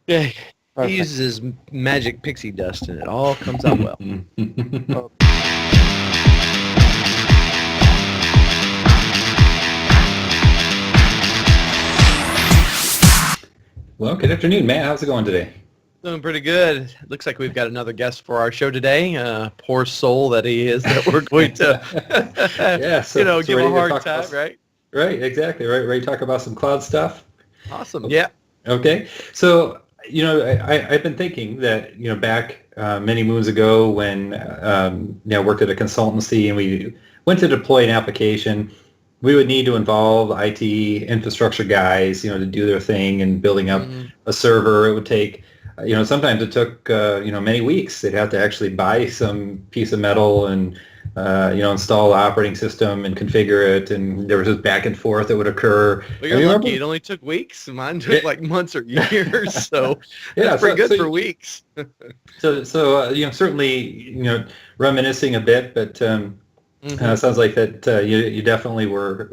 Yeah, he Perfect. uses his magic pixie dust and it all comes out well. Oh, Well, good afternoon, Matt. How's it going today? Doing pretty good. Looks like we've got another guest for our show today. Poor soul that he is that we're going to, Yeah, so give a ready to hard talk time, about, right? right, exactly, right, ready to talk about some cloud stuff. Awesome. Yeah. Okay, so I've been thinking that back many moons ago when I worked at a consultancy and we went to deploy an application, we would need to involve IT infrastructure guys, to do their thing and building up Hmm. a server. It would take, sometimes it took many weeks. They'd have to actually buy some piece of metal and install the operating system and configure it, and there was this back and forth that would occur. Well, I you're mean, lucky. It remember? only took weeks. Mine Yeah, took like months or years. So that's yeah. pretty So, good so for weeks. certainly, reminiscing a bit, but Hmm. sounds like that you definitely were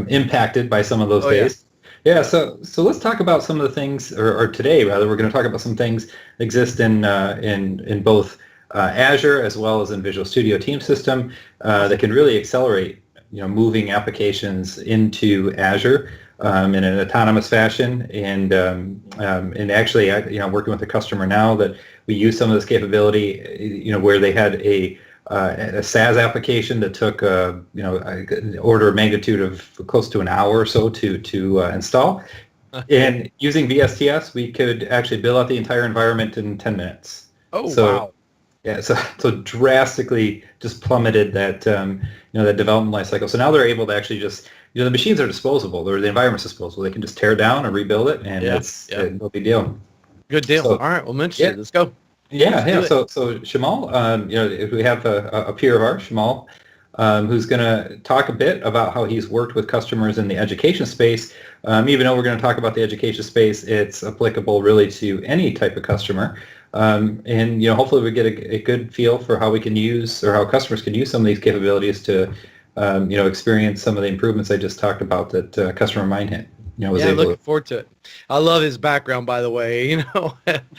impacted by some of those Oh, yeah. days. Yeah, so let's talk about some of the things, or today rather, we're going to talk about some things that exist in both Azure as well as in Visual Studio Team System that Awesome. can really accelerate moving applications into Azure in an autonomous fashion. And actually, working with a customer now that we use some of this capability, where they had a SaaS application that took an order of magnitude of close to an hour or so to install. And using VSTS, we could actually build out the entire environment in 10 minutes. Oh, So wow. yeah, so drastically just plummeted that development life cycle. So now they're able to actually just the machines are disposable, or the environment's disposable. They can just tear it down and rebuild it, and Yeah. it's Yeah. no big deal. Good deal. So All right. Well, I'm yeah, interested. Let's go. yeah, Let's yeah. do it. So Shamal, if we have a peer of ours, Shamal, who's going to talk a bit about how he's worked with customers in the education space. Even though we're going to talk about the education space, it's applicable really to any type of customer. And hopefully we get a good feel for how we can use, or how customers can use some of these capabilities to experience some of the improvements I just talked about that customer Mindhit was Yeah, able looking to. forward to it. I love his background, by the way.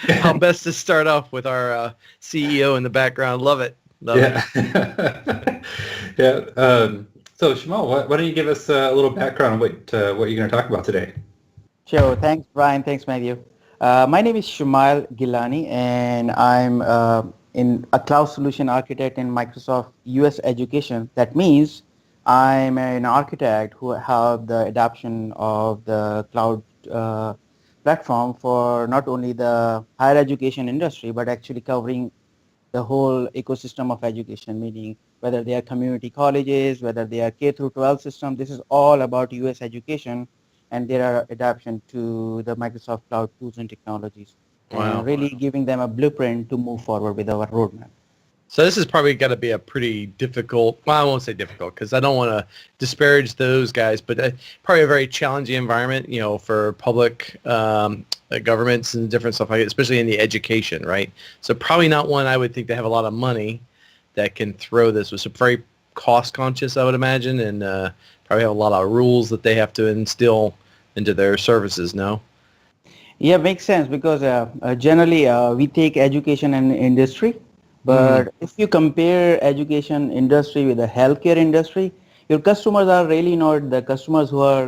How best to start off with our CEO in the background. Love it. Love it. Yeah. Yeah. So Shamal, why don't you give us a little background on what you're going to talk about today? sure. Thanks, Brian. Thanks, Matthew. My name is Shimail Gillani, and I'm in a cloud solution architect in Microsoft US Education. That means I'm an architect who help the adoption of the cloud platform for not only the higher education industry, but actually covering the whole ecosystem of education, meaning whether they are community colleges, whether they are K through 12 system. This is all about US education and their adaptation to the Microsoft Cloud tools and technologies, and Wow. really giving them a blueprint to move forward with our roadmap. So this is probably got to be a pretty difficult, well, I won't say difficult because I don't want to disparage those guys, but probably a very challenging environment, for public governments and different stuff like that, especially in the education, right? So probably not one I would think they have a lot of money that can throw this. With some very cost conscious, I would imagine, and probably have a lot of rules that they have to instill into their services, no? Yeah, makes sense because generally we take education and industry, Mm-hmm. but if you compare education industry with the healthcare industry, your customers are really not the customers who are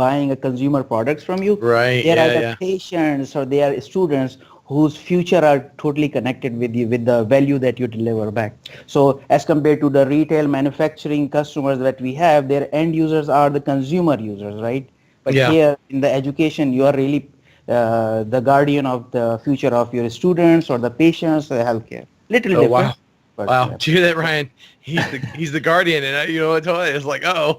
buying a consumer products from you. Right. They are Yeah. either Yeah. patients or they are students whose future are totally connected with you with the value that you deliver back. So as compared to the retail manufacturing customers that we have, their end users are the consumer users, right? But Yeah. here in the education, you are really the guardian of the future of your students or the patients or the healthcare. Little Oh, different, wow. but Wow. Did you hear that, Ryan? He's the guardian, and what I told you, it's like, oh.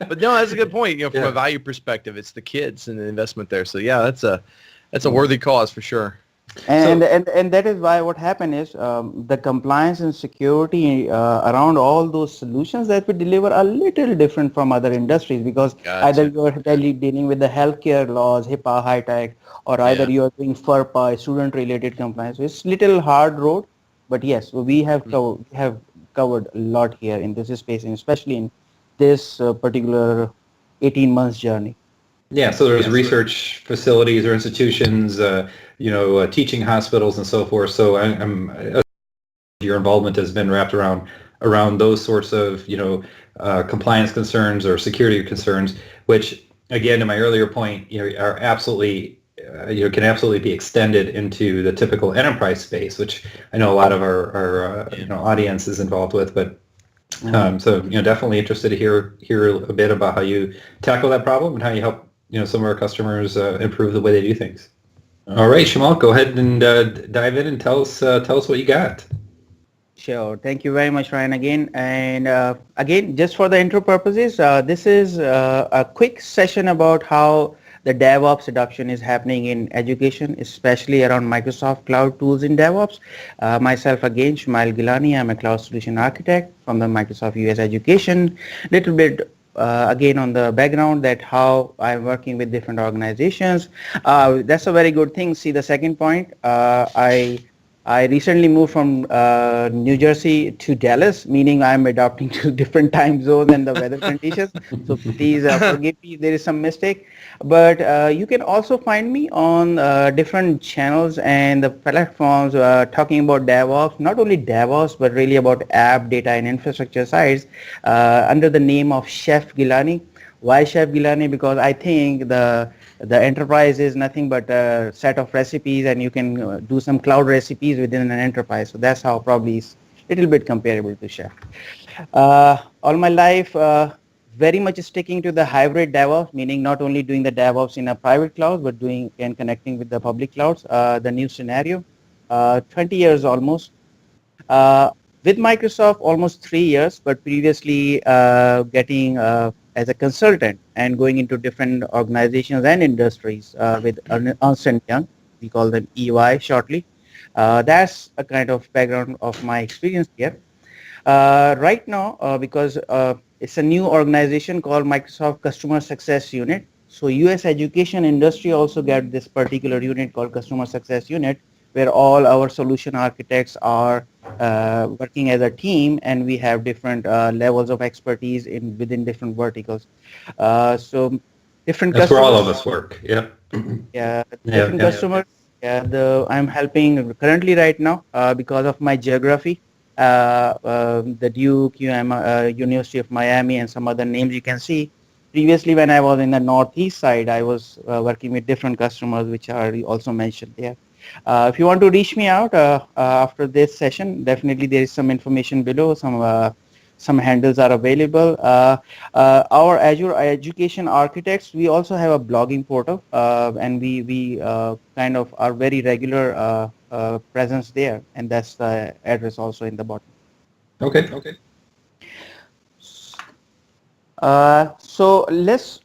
But no, that's a good point. From a Yeah. value perspective, it's the kids and the investment there. So yeah, that's a yeah. worthy cause for sure. And, So and and that is why what happened is the compliance and security around all those solutions that we deliver are little different from other industries because either Gotcha. you are dealing with the healthcare laws, HIPAA, high tech, or either Yeah. you are doing FERPA, student related compliance. So it's little hard road, but yes, we have covered a lot here in this space, and especially in this particular 18 months journey. Yeah, so there's research facilities or institutions, teaching hospitals and so forth. So your involvement has been wrapped around those sorts of compliance concerns or security concerns, which again, to my earlier point, are absolutely can absolutely be extended into the typical enterprise space, which I know a lot of our audience is involved with. But so definitely interested to hear a bit about how you tackle that problem and how you help some of our customers improve the way they do things. All right, Shimail, go ahead and dive in and tell us what you got. Sure. Thank you very much, Ryan, again. And again, just for the intro purposes, this is a quick session about how the DevOps adoption is happening in education, especially around Microsoft Cloud tools in DevOps. Myself, again, Shimail Gillani. I'm a Cloud Solution Architect from the Microsoft US Education. Little bit again on the background that how I'm working with different organizations. That's a very good thing. See the second point. I recently moved from New Jersey to Dallas, meaning I'm adapting to different time zones and the weather conditions. So please forgive me, there is some mistake. But you can also find me on different channels and the platforms talking about DevOps, not only DevOps, but really about app, data, and infrastructure sides under the name of Chef Gillani. Why Chef Gillani? Because I think the enterprise is nothing but a set of recipes, and you can do some cloud recipes within an enterprise. So that's how probably is a little bit comparable to Chef. All my life, very much sticking to the hybrid DevOps, meaning not only doing the DevOps in a private cloud, but doing and connecting with the public clouds. The new scenario, 20 years almost. With Microsoft, almost 3 years, but previously getting as a consultant and going into different organizations and industries with Ernst & Young. We call them EY shortly. That's a kind of background of my experience here. Right now, because it's a new organization called Microsoft Customer Success Unit. So US education industry also get this particular unit called Customer Success Unit, where all our solution architects are working as a team, and we have different levels of expertise within different verticals. So different That's customers. where all of us work. Yeah. Yeah, different customers. Yeah, I'm helping currently right now because of my geography. The Duke, University of Miami, and some other names you can see. Previously, when I was in the northeast side, I was working with different customers, which are also mentioned there. If you want to reach me out after this session, definitely there is some information below. Some handles are available. Our Azure Education Architects, we also have a blogging portal, and we kind of are very regular presence there, and that's the address also in the bottom. Okay. So let's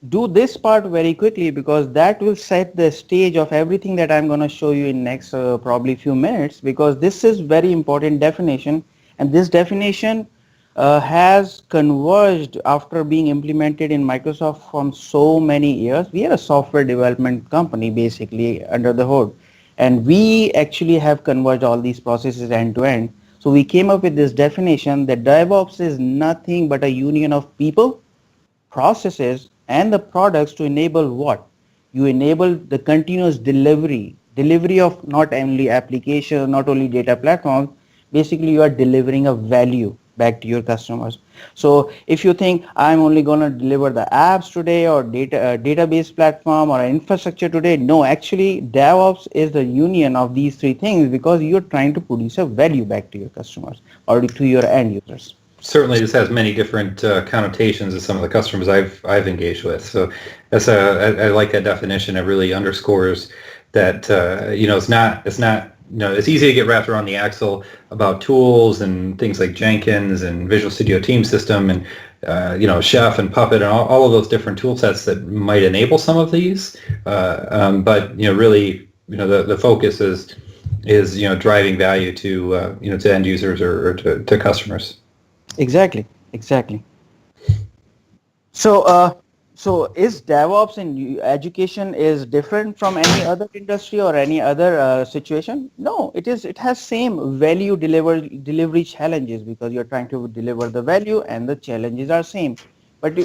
do this part very quickly, because that will set the stage of everything that I'm going to show you in next probably few minutes, because this is very important definition, and this definition has converged after being implemented in Microsoft from so many years. We are a software development company basically under the hood, and we actually have converged all these processes end to end. So we came up with this definition that DevOps is nothing but a union of people, processes, and the products to enable what? You enable the continuous delivery of not only applications, not only data platforms. Basically, you are delivering a value back to your customers. So if you think I'm only going to deliver the apps today, or database platform, or infrastructure today, no, actually DevOps is the union of these three things, because you're trying to produce a value back to your customers or to your end users. Certainly, this has many different connotations as some of the customers I've engaged with. So I like that definition. It really underscores that it's easy to get wrapped around the axle about tools and things like Jenkins and Visual Studio Team System and Chef and Puppet and all of those different tool sets that might enable some of these. But really, the focus is driving value to to end users or to customers. Exactly. So is DevOps in education is different from any other industry or any other situation? No, it is. It has same value delivery challenges, because you're trying to deliver the value and the challenges are same. But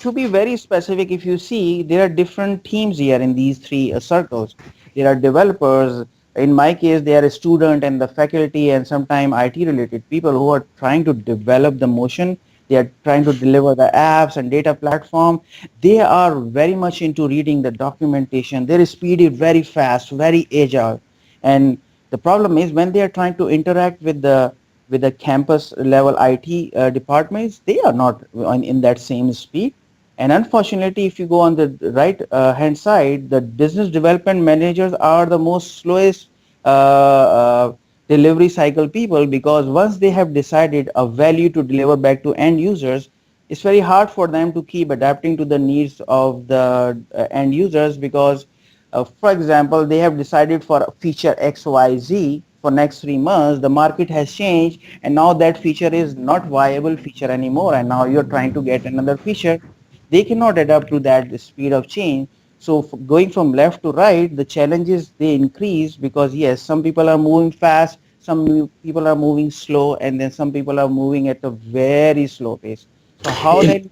to be very specific, if you see, there are different teams here in these three circles. There are developers. In my case, they are a student and the faculty and sometimes IT related people who are trying to develop the motion. They are trying to deliver the apps and data platform. They are very much into reading the documentation. Their speed is very fast, very agile. And the problem is when they are trying to interact with the campus level IT departments, they are not in that same speed. And unfortunately, if you go on the right hand side, the business development managers are the most slowest delivery cycle people, because once they have decided a value to deliver back to end users, it's very hard for them to keep adapting to the needs of the end users, because for example, they have decided for a feature XYZ for next 3 months, the market has changed and now that feature is not viable feature anymore, and now you're trying to get another feature. They cannot adapt to that speed of change. So going from left to right, the challenges they increase, because yes, some people are moving fast, some people are moving slow, and then some people are moving at a very slow pace. So how In, then?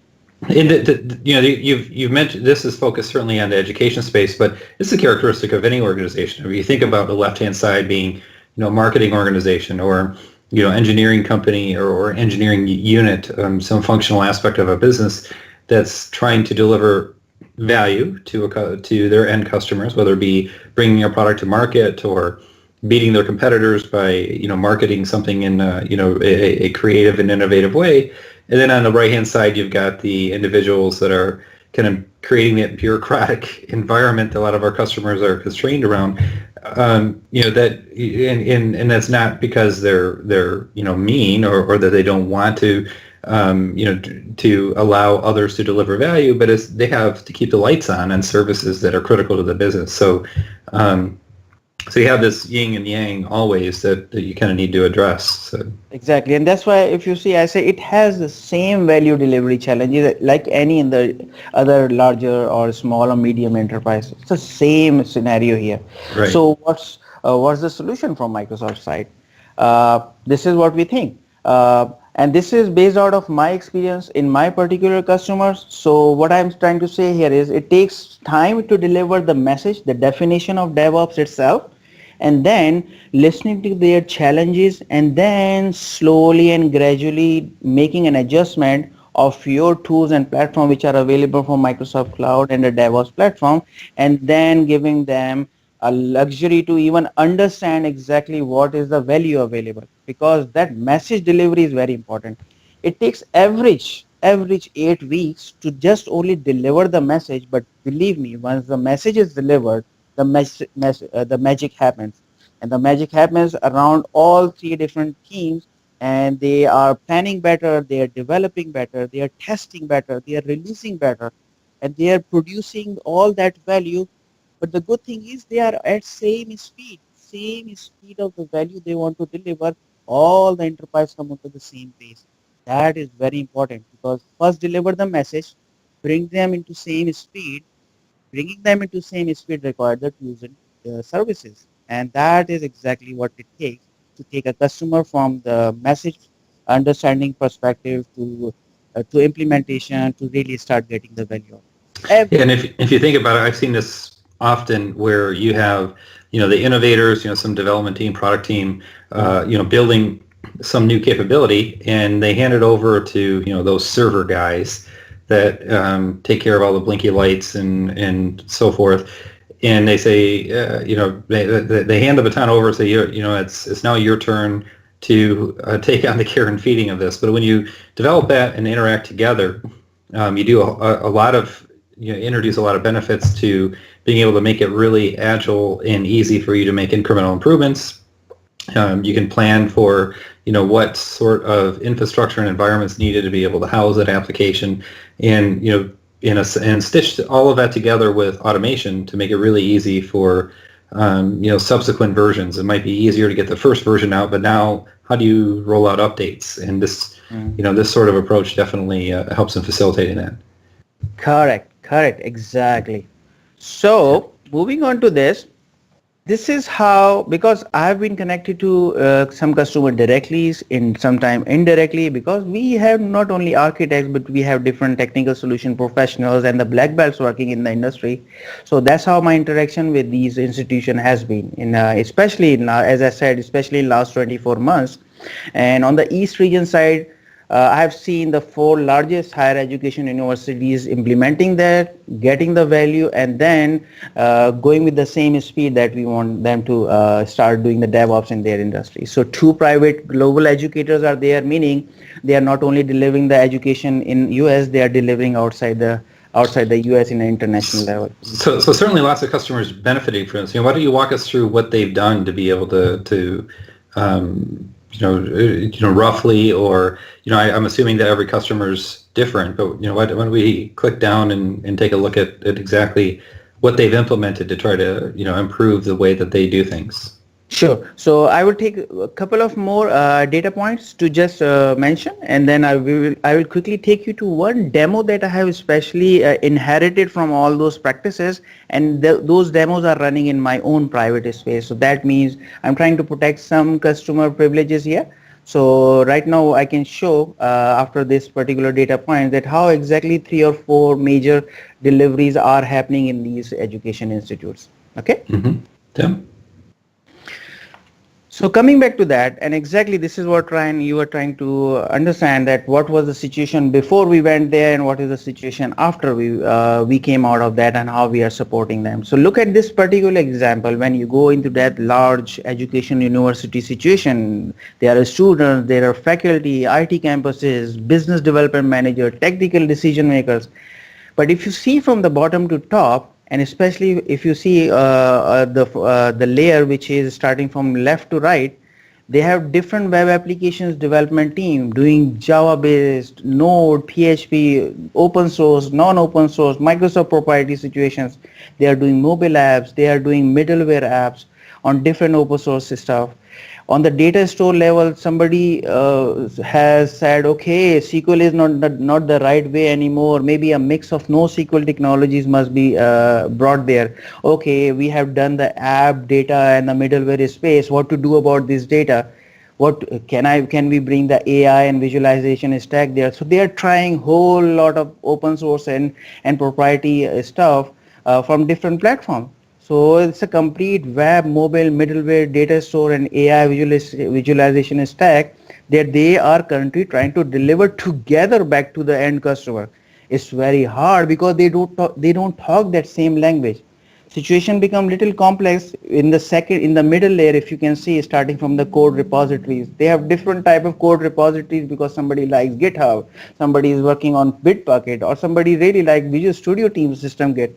you've mentioned this is focused certainly on the education space, but it's a characteristic of any organization. If you think about the left-hand side being, marketing organization or, engineering company or engineering unit, some functional aspect of a business that's trying to deliver value to their end customers, whether it be bringing a product to market or beating their competitors by marketing something in a creative and innovative way. And then on the right hand side, you've got the individuals that are kind of creating that bureaucratic environment that a lot of our customers are constrained around. That and that's not because they're mean or that they don't want to to allow others to deliver value, but they have to keep the lights on services that are critical to the business. So so you have this yin and yang always that you kind of need to address. So. Exactly, and that's why if you see, I say it has the same value delivery challenges like any in the other larger or small or medium enterprise. It's the same scenario here. Right. So what's the solution from Microsoft side? This is what we think, and this is based out of my experience in my particular customers. So what I'm trying to say here is it takes time to deliver the message, the definition of DevOps itself, and then listening to their challenges, and then slowly and gradually making an adjustment of your tools and platform which are available from Microsoft Cloud and the DevOps platform, and then giving them a luxury to even understand exactly what is the value available, because that message delivery is very important. It takes average 8 weeks to just only deliver the message, but believe me, once the message is delivered, the magic happens, and the magic happens around all three different teams, and they are planning better, they are developing better, they are testing better, they are releasing better, and they are producing all that value. But the good thing is they are at same speed of the value they want to deliver. All the enterprise come onto the same pace. That is very important, because first deliver the message, bring them into same speed. Bringing them into same speed required the tools and services, and that is exactly what it takes to take a customer from the message understanding perspective to implementation to really start getting the value of it. Yeah, and if you think about it, I've seen this often where you have, the innovators, some development team, product team, building some new capability, and they hand it over to, those server guys that take care of all the blinky lights and so forth. And they say, they hand the baton over and say, it's now your turn to take on the care and feeding of this. But when you develop that and interact together, you do a lot of, introduce a lot of benefits to being able to make it really agile and easy for you to make incremental improvements. You can plan for, what sort of infrastructure and environments needed to be able to house that application, and and stitch all of that together with automation to make it really easy for subsequent versions. It might be easier to get the first version out, but now how do you roll out updates? And this this sort of approach definitely helps in facilitating that. Correct, exactly. So moving on to this, This is how, because I've been connected to some customer directly, in sometime indirectly, because we have not only architects, but we have different technical solution professionals and the black belts working in the industry. So that's how my interaction with these institutions has been, especially in, as I said, especially in last 24 months. And on the East region side, I have seen the 4 largest higher education universities implementing that, getting the value, and then going with the same speed that we want them to start doing the DevOps in their industry. So 2 private global educators are there, meaning they are not only delivering the education in US, they are delivering outside the US in an international level. So certainly lots of customers benefiting from this. Why don't you walk us through what they've done to be able to roughly, or I'm assuming that every customer is different, but why don't we click down and take a look at exactly what they've implemented to try to improve the way that they do things. Sure. So I will take a couple of more data points to just mention, and then I will quickly take you to one demo that I have especially inherited from all those practices, and those demos are running in my own private space. So that means I'm trying to protect some customer privileges here. So right now I can show after this particular data point that how exactly 3 or 4 major deliveries are happening in these education institutes. Okay. Mm-hmm. Yeah. So coming back to that, and exactly this is what you were trying to understand, that what was the situation before we went there and what is the situation after we came out of that and how we are supporting them. So look at this particular example. When you go into that large education university situation, there are students, there are faculty, IT campuses, business development manager, technical decision makers. But if you see from the bottom to top, and especially if you see the layer which is starting from left to right, they have different web applications development team doing Java based, Node, PHP, open source, non-open source, Microsoft proprietary situations. They are doing mobile apps, they are doing middleware apps on different open source stuff. On the data store level, somebody has said, okay, SQL is not the right way anymore. Maybe a mix of NoSQL technologies must be brought there. Okay, we have done the app data and the middleware space. What to do about this data? What can we bring the AI and visualization stack there? So they are trying whole lot of open source and proprietary stuff from different platforms. So it's a complete web, mobile, middleware, data store, and AI visualization stack that they are currently trying to deliver together back to the end customer. It's very hard because they don't talk that same language. Situation become little complex in the middle layer. If you can see, starting from the code repositories, they have different type of code repositories because somebody likes GitHub, somebody is working on Bitbucket, or somebody really like Visual Studio Team System Git.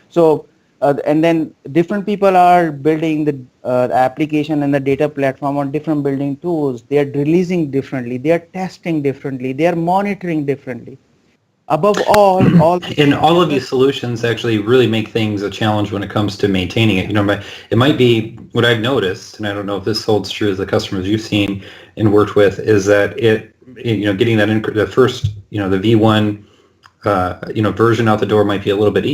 So and then different people are building the application and the data platform on different building tools. They are releasing differently. They are testing differently. They are monitoring differently. Above all and all of these solutions actually really make things a challenge when it comes to maintaining it. It might be what I've noticed, and I don't know if this holds true as the customers you've seen and worked with, is that getting that the first the V1 version out the door might be a little bit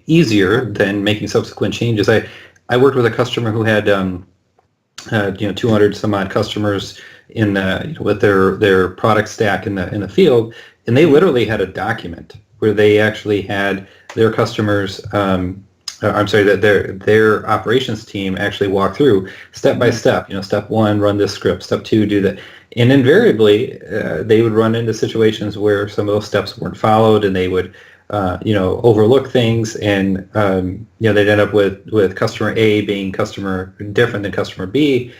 easier than making subsequent changes. I worked with a customer who had 200 some odd customers in with their product stack in the field, and they literally had a document where they actually had their customers that their operations team actually walk through step by step. Step 1, run this script. Step 2, do that. And invariably, they would run into situations where some of those steps weren't followed, and they would, overlook things, and they'd end up with customer A being customer different than customer B,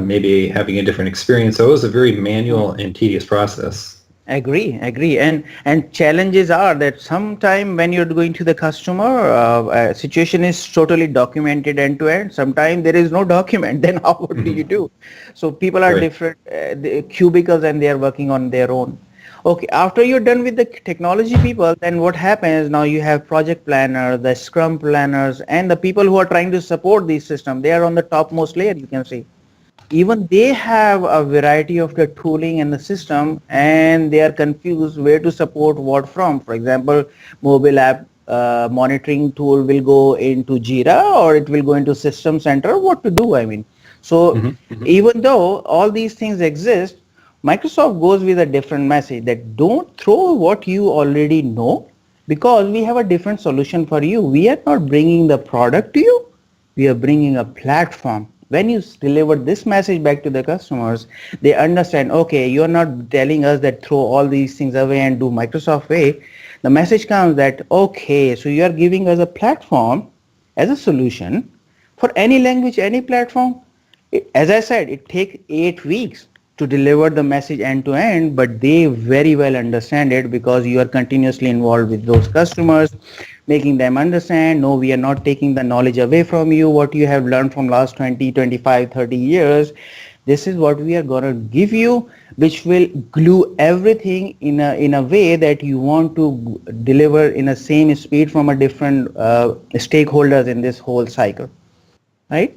maybe having a different experience. So it was a very manual and tedious process. Agree. And challenges are that sometime when you're going to the customer, situation is totally documented end to end. Sometimes there is no document. Then what do you do? So people are different cubicles, and they are working on their own. Okay, after you're done with the technology people, then what happens now? You have project planners, the scrum planners, and the people who are trying to support these systems. They are on the topmost layer, you can see. Even they have a variety of the tooling and the system, and they are confused where to support what from. For example, mobile app monitoring tool will go into Jira or it will go into System Center, what to do, I mean. So even though all these things exist, Microsoft goes with a different message that don't throw what you already know, because we have a different solution for you. We are not bringing the product to you. We are bringing a platform. When you deliver this message back to the customers, they understand, okay, you're not telling us that throw all these things away and do Microsoft way. The message comes that, okay, so you are giving us a platform as a solution for any language, any platform. As I said, it takes 8 weeks to deliver the message end to end, but they very well understand it because you are continuously involved with those customers, making them understand, no, we are not taking the knowledge away from you, what you have learned from last 20, 25, 30 years. This is what we are going to give you, which will glue everything in a way that you want to deliver in a same speed from a different stakeholders in this whole cycle, right?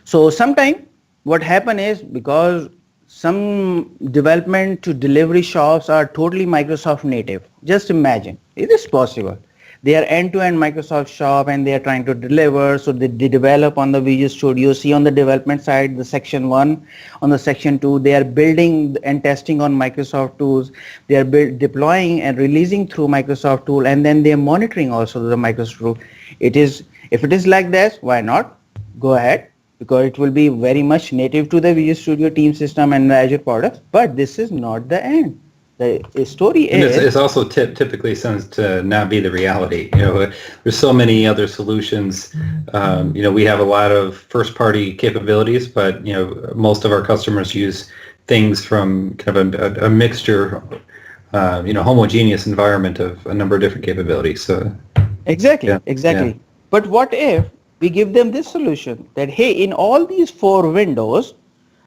So sometime what happen is, because some development to delivery shops are totally Microsoft native. Just imagine, it is possible. They are end-to-end Microsoft shop and they are trying to deliver. So they develop on the Visual Studio. See on the development side, the section 1, on the section 2, they are building and testing on Microsoft tools. They are deploying and releasing through Microsoft tool, and then they are monitoring also the Microsoft tool. If it is like this, why not? Go ahead, because it will be very much native to the Visual Studio team system and the Azure products, but this is not the end. The story is... It's also typically tends to not be the reality. There's so many other solutions. We have a lot of first-party capabilities, but, most of our customers use things from kind of a mixture, homogeneous environment of a number of different capabilities. So Exactly. Yeah. But what if we give them this solution that, hey, in all these 4 windows,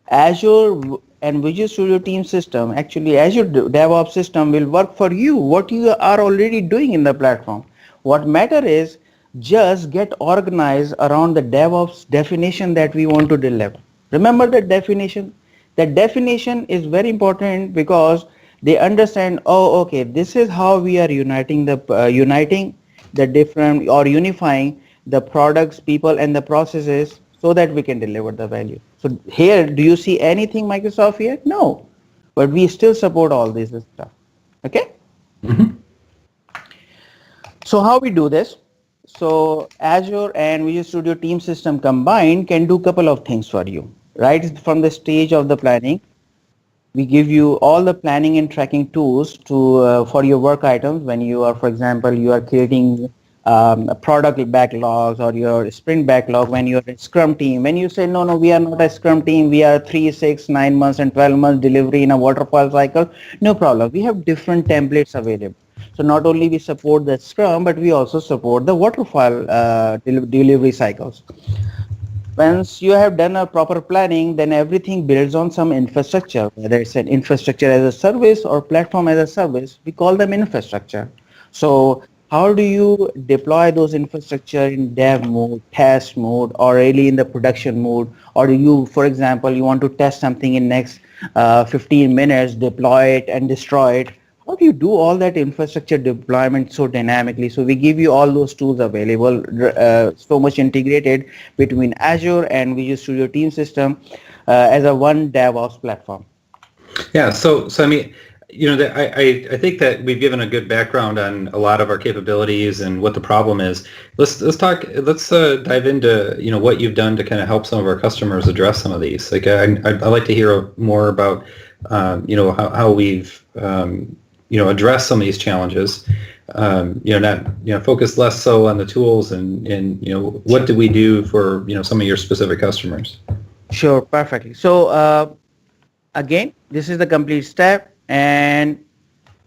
Azure and Visual Studio team system, actually Azure DevOps system will work for you, what you are already doing in the platform. What matter is just get organized around the DevOps definition that we want to deliver. Remember that definition? That definition is very important because they understand, oh, okay, this is how we are uniting the different, or unifying the products, people, and the processes so that we can deliver the value. So here, do you see anything Microsoft here? No, but we still support all this stuff. Okay. So how we do this? So Azure and Visual Studio team system combined can do a couple of things for you. Right from the stage of the planning, we give you all the planning and tracking tools to for your work items. When you are, for example, you are creating product backlogs or your sprint backlog, when you're a Scrum team, when you say, no, we are not a Scrum team, we are 3, 6, 9 months and 12 months delivery in a waterfall cycle, no problem. We have different templates available. So not only we support the Scrum, but we also support the waterfall delivery cycles. Once you have done a proper planning, then everything builds on some infrastructure, whether it's an infrastructure as a service or platform as a service, we call them infrastructure. So how do you deploy those infrastructure in dev mode, test mode, or really in the production mode? Or do you, for example, you want to test something in next 15 minutes, deploy it and destroy it? How do you do all that infrastructure deployment so dynamically? So we give you all those tools available, so much integrated between Azure and Visual Studio team system as a one DevOps platform. Yeah, so I mean, I think that we've given a good background on a lot of our capabilities and what the problem is. Let's dive into what you've done to kind of help some of our customers address some of these. Like I'd like to hear more about how we've address some of these challenges, focus less so on the tools and what do we do for, some of your specific customers? Sure, perfectly. So again, this is the complete step, and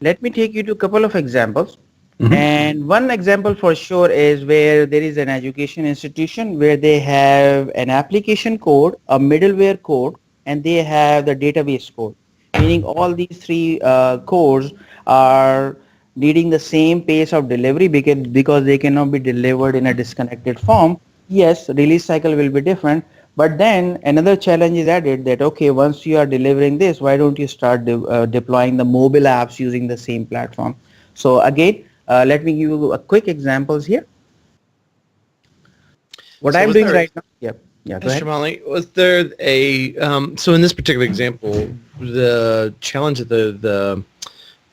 let me take you to a couple of examples. Mm-hmm. And one example for sure is where there is an education institution where they have an application code, a middleware code, and they have the database code. Meaning all these 3 codes are needing the same pace of delivery because they cannot be delivered in a disconnected form. Yes, release cycle will be different, but then another challenge is added that, okay, once you are delivering this, why don't you start deploying the mobile apps using the same platform? So again, Let me give you a quick examples here. What I'm doing right now. Yeah, go ahead. Shimail, was there a so in this particular example, the challenge that the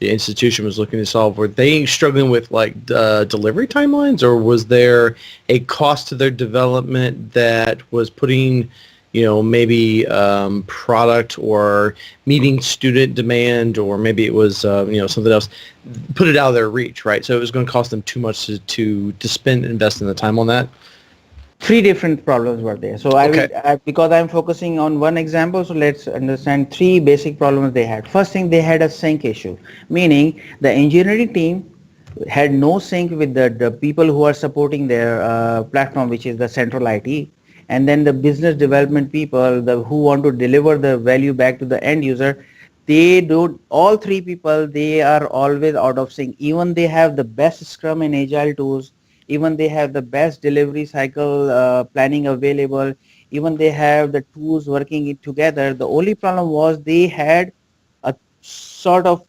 institution was looking to solve, were they struggling with like delivery timelines, or was there a cost to their development that was putting, maybe product or meeting student demand, or maybe it was something else, put it out of their reach, right? So it was going to cost them too much to invest in the time on that. Three different problems were there. So because I'm focusing on one example, so let's understand three basic problems they had. First thing, they had a sync issue, meaning the engineering team had no sync with the people who are supporting their platform, which is the central IT, and then the business development people who want to deliver the value back to the end user. All three people, they are always out of sync. Even they have the best Scrum and Agile tools, even they have the best delivery cycle planning available, even they have the tools working it together. The only problem was they had a sort of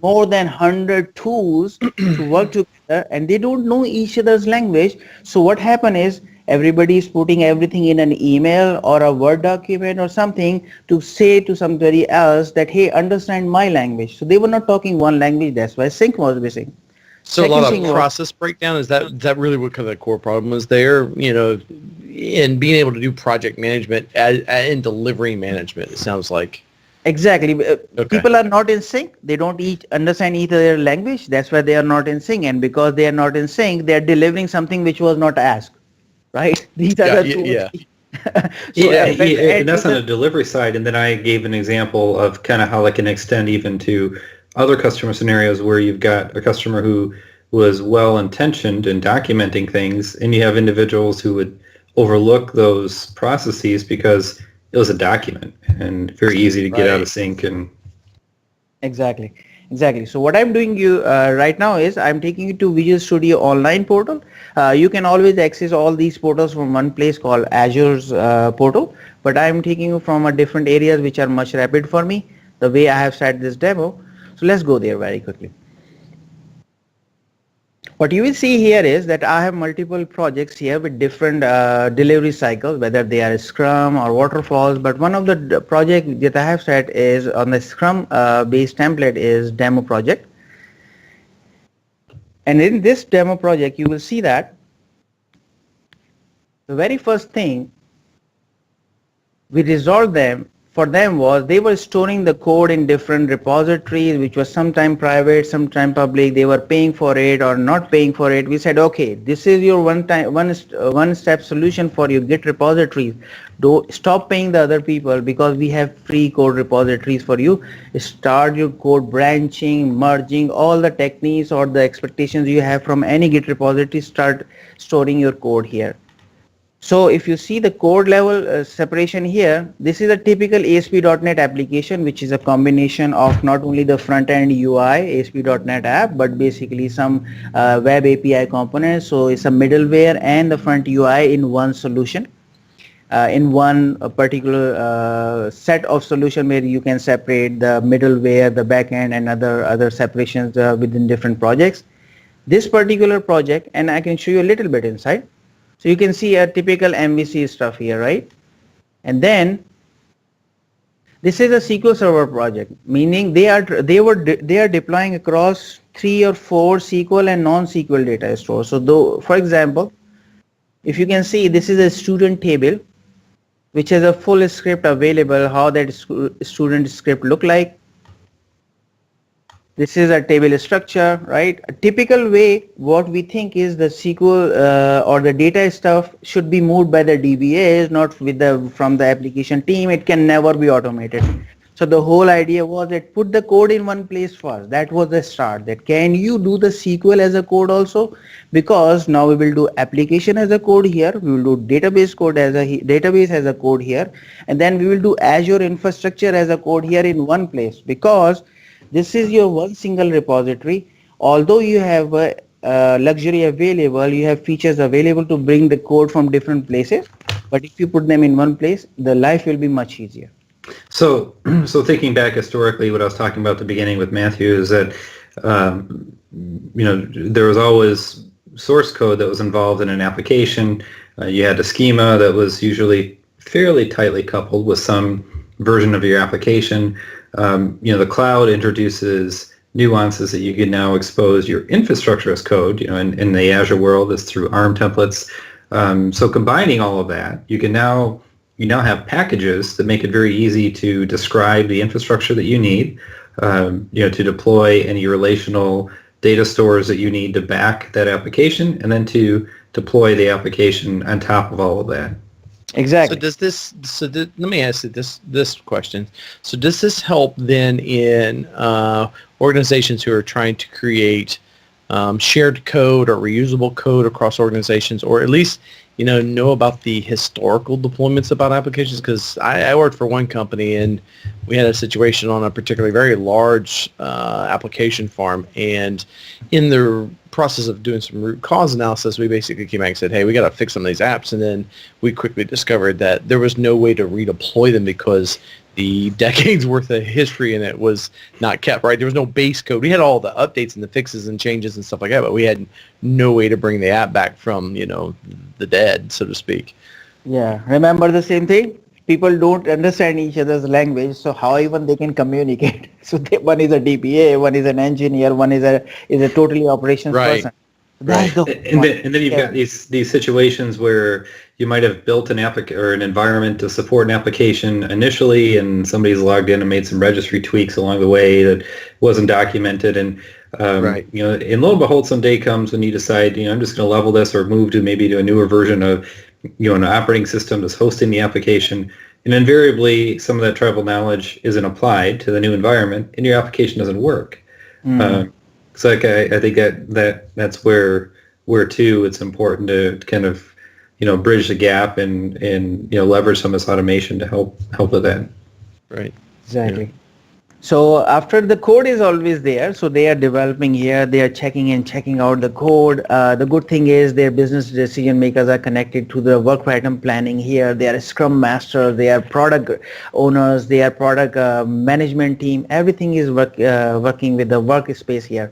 more than 100 tools to work together, and they don't know each other's language. So what happened is everybody is putting everything in an email or a Word document or something to say to somebody else that, hey, understand my language. So they were not talking one language. That's why sync was missing. So a lot of process breakdown, is that really what kind of the core problem is there, in being able to do project management and delivery management, it sounds like. Exactly. People are not in sync. They don't understand each other's language. That's why they are not in sync. And because they are not in sync, they are delivering something which was not asked, right? These are the two. Yeah. And that's on the delivery side. And then I gave an example of kind of how it can extend even to other customer scenarios where you've got a customer who was well-intentioned in documenting things, and you have individuals who would overlook those processes because it was a document and very easy to get out of sync. And Exactly. So what I'm doing right now is I'm taking you to Visual Studio Online portal. You can always access all these portals from one place called Azure's portal, but I'm taking you from a different areas which are much rapid for me, the way I have set this demo. So let's go there very quickly. What you will see here is that I have multiple projects here with different delivery cycles, whether they are Scrum or Waterfalls, but one of the projects that I have set is on the Scrum based template is demo project. And in this demo project, you will see that the very first thing we resolved for them was they were storing the code in different repositories, which was sometime private, sometime public. They were paying for it or not paying for it. We said, okay, this is your one-step solution for your Git repositories. Stop paying the other people, because we have free code repositories for you. Start your code branching, merging, all the techniques or the expectations you have from any Git repository. Start storing your code here. So if you see the code level separation here, this is a typical ASP.NET application, which is a combination of not only the front-end UI, ASP.NET app, but basically some web API components. So it's a middleware and the front UI in one solution, in one particular set of solution where you can separate the middleware, the backend, and other separations within different projects. This particular project, and I can show you a little bit inside. So you can see a typical MVC stuff here, right? And then this is a SQL Server project, meaning they are deploying across 3 or 4 SQL and non-SQL data stores. So for example, if you can see, this is a student table, which has a full script available, how that student script look like. This is a table structure, right? A typical way, what we think is the SQL or the data stuff should be moved by the DBAs, not from the application team. It can never be automated. So the whole idea was that put the code in one place first. That was the start. That can you do the SQL as a code also? Because now we will do application as a code here. We will do database as a code here, and then we will do Azure infrastructure as a code here in one place, because this is your one single repository. Although you have luxury available, you have features available to bring the code from different places, but if you put them in one place, the life will be much easier. So thinking back historically, what I was talking about at the beginning with Matthew is that there was always source code that was involved in an application. You had a schema that was usually fairly tightly coupled with some version of your application. The cloud introduces nuances that you can now expose your infrastructure as code. In the Azure world, is through ARM templates. So combining all of that, you now have packages that make it very easy to describe the infrastructure that you need, to deploy any relational data stores that you need to back that application, and then to deploy the application on top of all of that. Exactly. Let me ask you this question. So does this help then in organizations who are trying to create shared code or reusable code across organizations, or at least know about the historical deployments about applications? Because I worked for one company, and we had a situation on a particularly very large application farm, and in the process of doing some root cause analysis, we basically came back and said, hey, we got to fix some of these apps, and then we quickly discovered that there was no way to redeploy them because the decades worth of history in it was not kept, right? There was no base code. We had all the updates and the fixes and changes and stuff like that, but we had no way to bring the app back from, the dead, so to speak. Yeah. Remember the same thing? People don't understand each other's language, so how even they can communicate? So one is a DBA, one is an engineer, one is a totally operations person. Right. And then you've got these situations where you might have built an an environment to support an application initially, and somebody's logged in and made some registry tweaks along the way that wasn't documented, and and lo and behold, some day comes when you decide, I'm just going to level this or move to a newer version of an operating system that's hosting the application, and invariably some of that tribal knowledge isn't applied to the new environment, and your application doesn't work. So I think that's where too it's important to kind of bridge the gap and leverage some of this automation to help with that. Right. Exactly. Yeah. So after the code is always there, so they are developing here, they are checking in, checking out the code. The good thing is their business decision makers are connected to the work item planning here. They are scrum masters, they are product owners, they are product management team. Everything is working with the workspace here.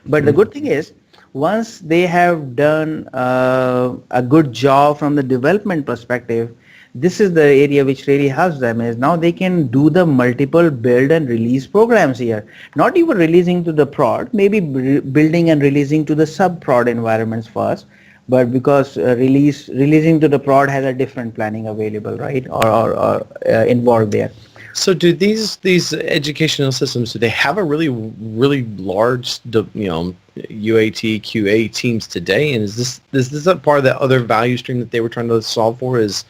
But the good thing is, once they have done a good job from the development perspective, this is the area which really helps them, is now they can do the multiple build and release programs here. Not even releasing to the prod, maybe building and releasing to the sub-prod environments first, but because releasing to the prod has a different planning available, right, or involved there. So do these educational systems, do they have a really large UAT QA teams today? And is this a part of that other value stream that they were trying to solve for? Is,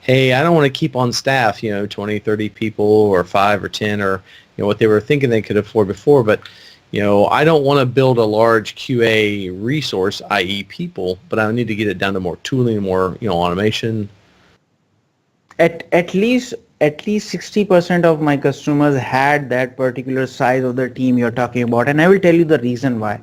hey, I don't want to keep on staff 20, 30 people or 5 or 10 or what they were thinking they could afford before, but I don't want to build a large QA resource, i.e. people, but I need to get it down to more tooling, more automation. At least 60% of my customers had that particular size of the team you're talking about, and I will tell you the reason why.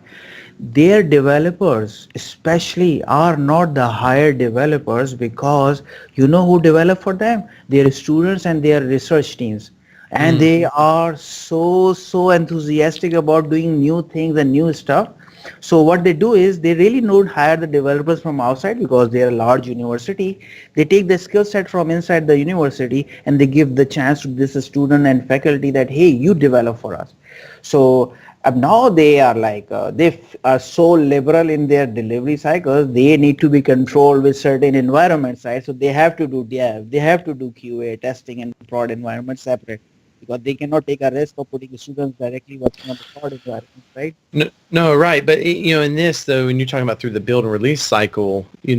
Their developers especially are not the higher developers, because who develop for them? Their students and their research teams, and they are so enthusiastic about doing new things and new stuff. So what they do is they really don't hire the developers from outside, because they are a large university. They take the skill set from inside the university and they give the chance to this student and faculty that, hey, you develop for us. So now they are like, they are so liberal in their delivery cycles, they need to be controlled with certain environments, right? So they have to do dev, they have to do QA, testing and prod environment separate, because they cannot take a risk of putting the students directly working on the prod environment, right? No, right. But, in this, though, when you're talking about through the build and release cycle, I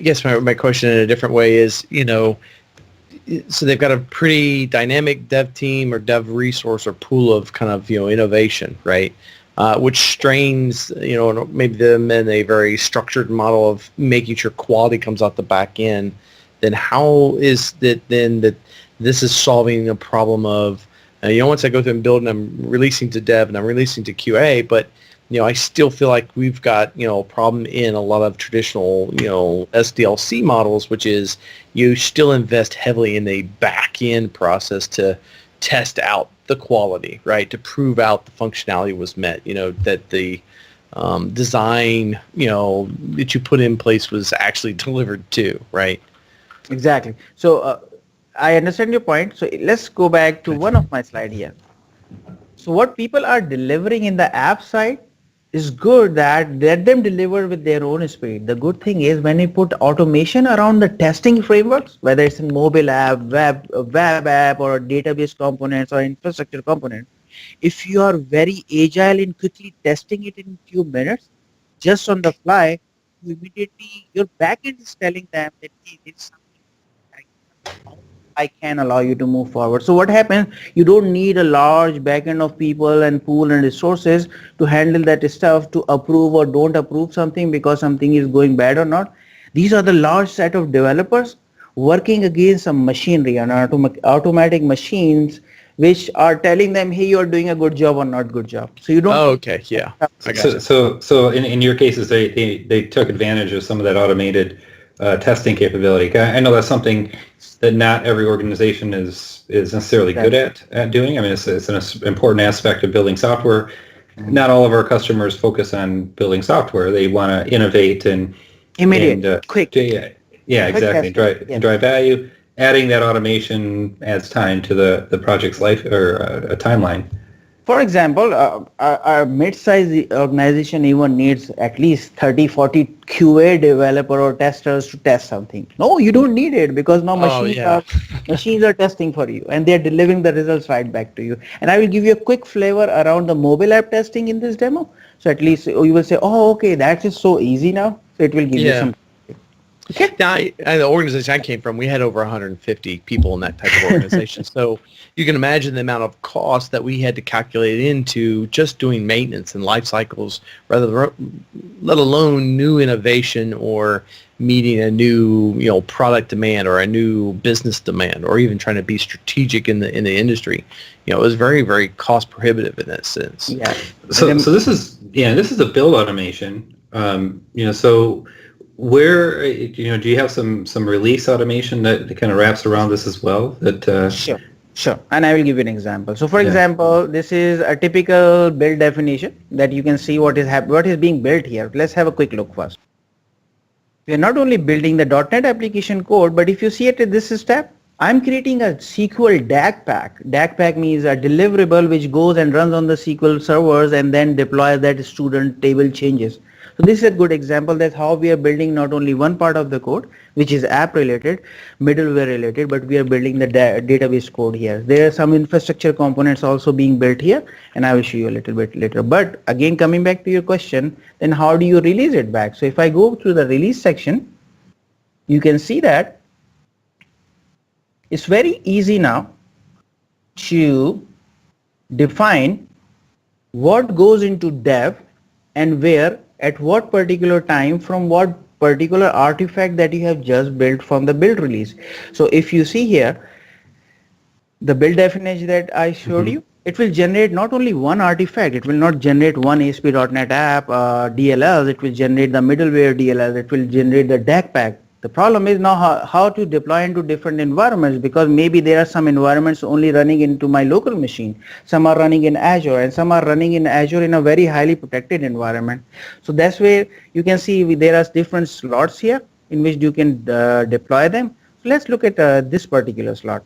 guess my question in a different way is, so they've got a pretty dynamic dev team or dev resource or pool of kind of, innovation, right? Which strains, maybe them in a very structured model of making sure quality comes out the back end. Then how is it then that this is solving a problem of, once I go through and build and I'm releasing to dev and I'm releasing to QA, but, I still feel like we've got, a problem in a lot of traditional, SDLC models, which is you still invest heavily in the back end process to test out the quality, right? To prove out the functionality was met, that the design, that you put in place was actually delivered to, right? Exactly. So I understand your point. So let's go back to one of my slide here. So what people are delivering in the app side is good, that let them deliver with their own speed. The good thing is when you put automation around the testing frameworks, whether it's a mobile app, web app, or database components or infrastructure components, if you are very agile in quickly testing it in few minutes, just on the fly, you immediately, your backend is telling them that, hey, this is something I can allow you to move forward. So what happens, you don't need a large backend of people and pool and resources to handle that stuff, to approve or don't approve something because something is going bad or not. These are the large set of developers working against some machinery and automatic machines which are telling them, hey, you're doing a good job or not good job. So you don't. Oh, okay. Yeah. I got you. So in your cases, they took advantage of some of that automated testing capability. I know that's something that not every organization is necessarily good at doing. I mean, it's an important aspect of building software. Not all of our customers focus on building software. They want to innovate and Immediate, quick. Yeah, exactly. Drive value. Adding that automation adds time to the project's life or a timeline. For example, a mid-sized organization even needs at least 30, 40 QA developer or testers to test something. No, you don't need it because now machines are testing for you and they're delivering the results right back to you. And I will give you a quick flavor around the mobile app testing in this demo. So at least you will say, oh, okay, that is so easy now. So it will give you some. Okay. Now, the organization I came from, we had over 150 people in that type of organization. So you can imagine the amount of cost that we had to calculate into just doing maintenance and life cycles, let alone new innovation or meeting a new product demand or a new business demand, or even trying to be strategic in the industry. It was very, very cost prohibitive in that sense. Yeah. So this is a build automation. So where do you have some release automation that kind of wraps around this as well? Sure. And I will give you an example. So for example, this is a typical build definition that you can see what is being built here. Let's have a quick look first. We are not only building the .NET application code, but if you see it at this step, I'm creating a SQL DAG pack. DAG pack means a deliverable which goes and runs on the SQL servers and then deploys that student table changes. So this is a good example. That's how we are building not only one part of the code, which is app related, middleware related, but we are building the database code here. There are some infrastructure components also being built here, and I will show you a little bit later. But again, coming back to your question, then how do you release it back? So if I go to the release section, you can see that it's very easy now to define what goes into dev and where at what particular time from what particular artifact that you have just built from the build release. So if you see here, the build definition that I showed you, it will generate not only one artifact, it will not generate one ASP.NET app DLLs, it will generate the middleware DLLs, it will generate the DAG pack. The problem is now how to deploy into different environments, because maybe there are some environments only running into my local machine. Some are running in Azure and some are running in Azure in a very highly protected environment. So that's where you can see there are different slots here in which you can deploy them. So let's look at this particular slot.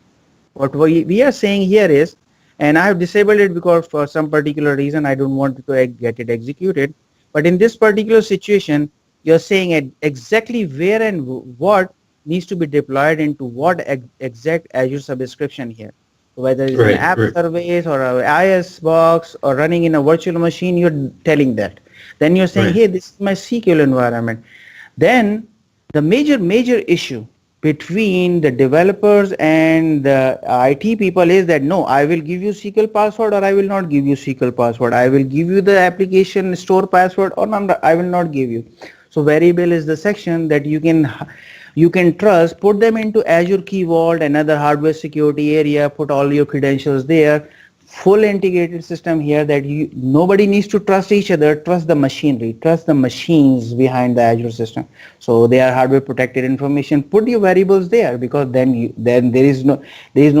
What we are saying here is, and I have disabled it because for some particular reason I don't want to get it executed. But in this particular situation, you're saying exactly where and what needs to be deployed into what exact Azure subscription here. So whether it's an app service or an IS box or running in a virtual machine, you're telling that. Then you're saying, hey, this is my SQL environment. Then the major issue between the developers and the IT people is that, no, I will give you SQL password or I will not give you SQL password. I will give you the application store password or not, I will not give you. So variable is the section that you can trust, put them into Azure Key Vault, another hardware security area, put all your credentials there, full integrated system here that nobody needs to trust each other, trust the machinery, trust the machines behind the Azure system. So they are hardware protected information. Put your variables there, because then there is no